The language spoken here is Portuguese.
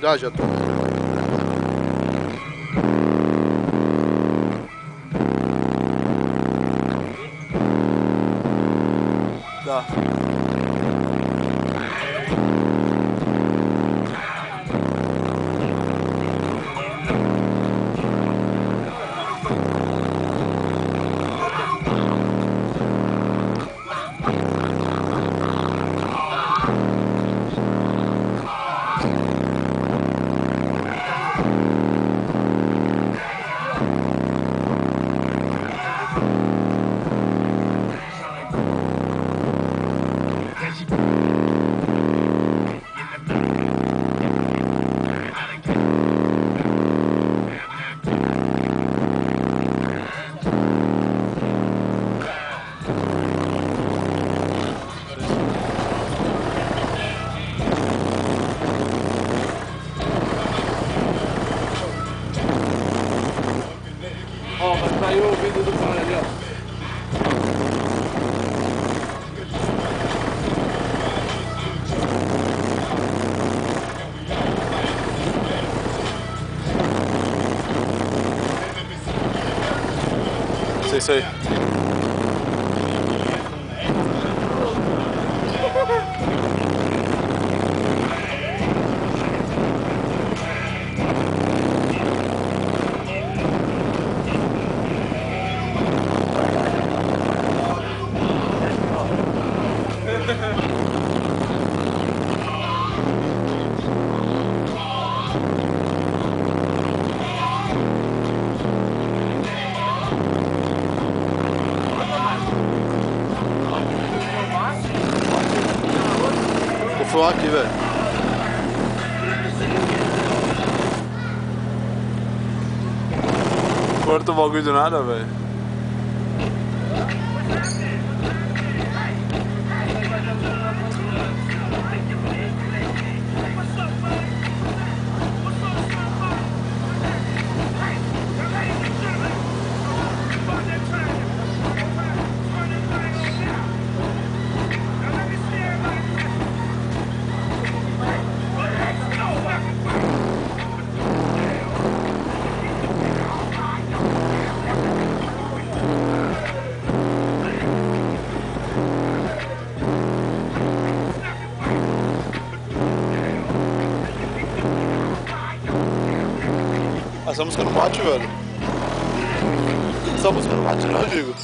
Já tô. Dá. Ó, vai sair o vídeo do cara ali, ó. Isso aí. Vou filmar aqui, velho. Corta o bagulho do nada, velho. Essa música não bate, velho. Essa música não bate, não, digo.